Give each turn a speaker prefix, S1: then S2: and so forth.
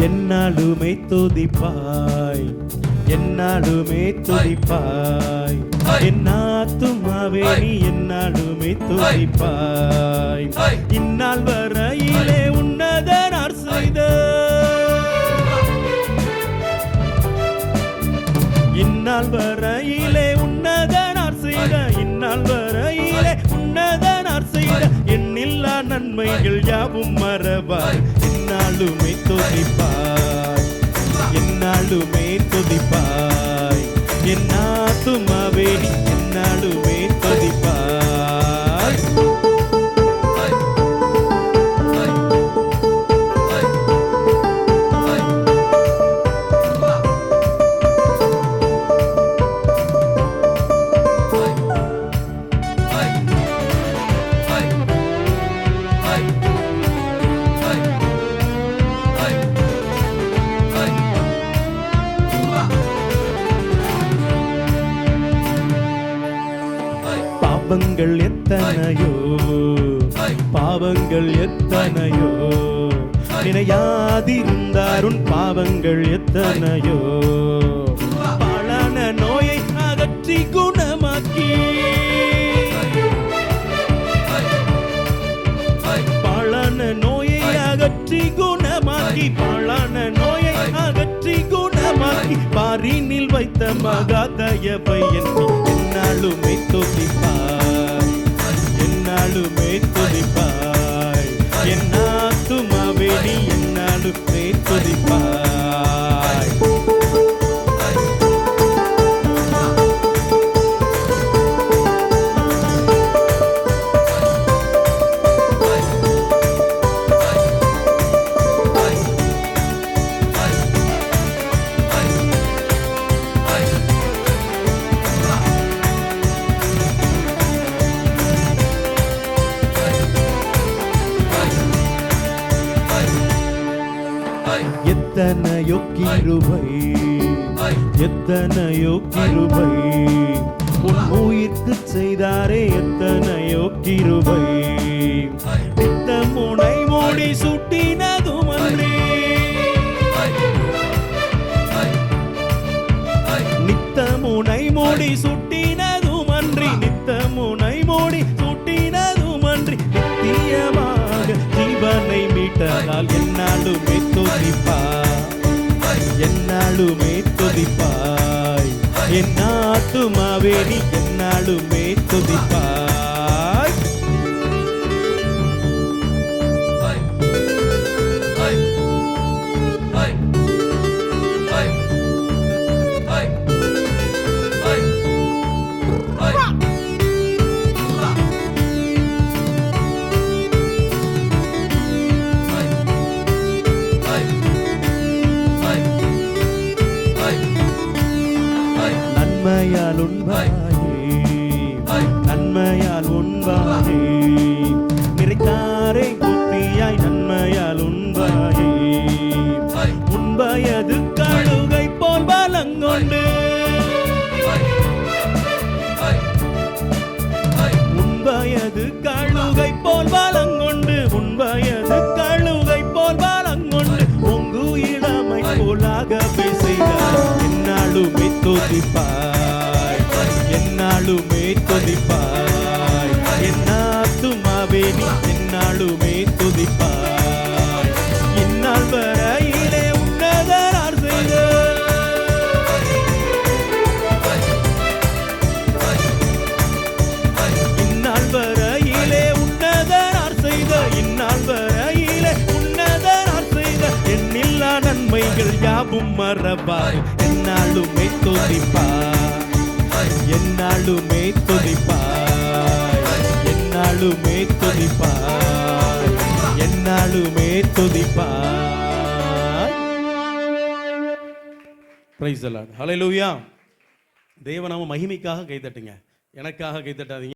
S1: என்னாலுமே துதிப்பாய், என்னாலுமே துதிப்பாய், என் ஆத்துமாவே நீ என்னாலுமே துதிப்பாய். இந்நாள் வரையிலே உன்னதனார் செய்த, இந்நாள் வரையிலே உன்னதனார் செய்த, இந்நாள் வரையிலே உன்னதனார் செய்த எண்ணில்லா நன்மைகள் யாவும் மறவாய். என்னாலுமே துதிப்பாய், என்னாலுமே துதிப்பாய், என் ஆத்துமாவே நீ என்னாலுமே துதிப்பாய். பாவங்கள் எத்தனையோ, பாவங்கள் எத்தனையோ, நினையாதிருந்தாருன் பாவங்கள் எத்தனையோ. பலன நோயை அகற்றி குணமாக்கி, பலன நோயை அகற்றி குணமாக்கி, பலன நோயை அகற்றி குணமாக்கி பாரினில் வைத்த மகாதயவை என்னாலுமே துதிப்பாய், என்னாலுமே துதிப்பாய், என் ஆத்துமாவே நீ என்னாலுமே துதிப்பாய். எத்தனையோ கிருபை, எத்தனையோ கிருபை, உன் உயிர்க்கு செய்தாரே எத்தனையோ கிருபை. நித்த முனை மூடி சுட்டினதும் அன்றி, நித்த முனை மூடி சுட்டினதும் அன்றி, நித்த முனை மூடி சுட்டினதும் அன்றி, நித்தியமாக ஜீவனை மீட்டதால் என்னாலுமே துதிப்பாய், என்னாலுமே துதிப்பாய், என் ஆத்துமாவே நீ என்னாலுமே துதிப்பாய். நன்மையால் உண்பாயே, நன்மையால் உண்பாயே, நிறைத்தாரை புத்தியாய் நன்மையால் உண்பாயே. உண்பயது கழுகை போல் பலங்கொண்டு, உண்பயது கழுகை போல் பலங்கொண்டு, உண்பயது கழுகை போல் பலங்கொண்டு உங்கு இளமை போலாகவே செய்தார். என்னாலுமே துதிப்பாய், என்னாலுமே துதிப்பாய், என் ஆத்துமாவே நீ என்னாலுமே துதிப்பாய். இந்நாள் வரையிலே உன்னதனார் செய்த, இந்நாள் வரையிலே உன்னதனார் செய்த, இந்நாள் வரையிலே உன்னதனார் செய்த எண்ணில்லா நன்மைகள் யாவும் மறவாய். என்னாலுமே துதிப்பாய், என்னாலுமே துதிப்பாய், என்னாலுமே துதிப்பாய், என்னாலுமே துதிப்பாய். பிரைஸ் தி லார்ட், ஹல்லேலூயா. தேவநாம மகிமைக்காக கைதட்டுங்க, எனக்காக கைதட்டாதீங்க.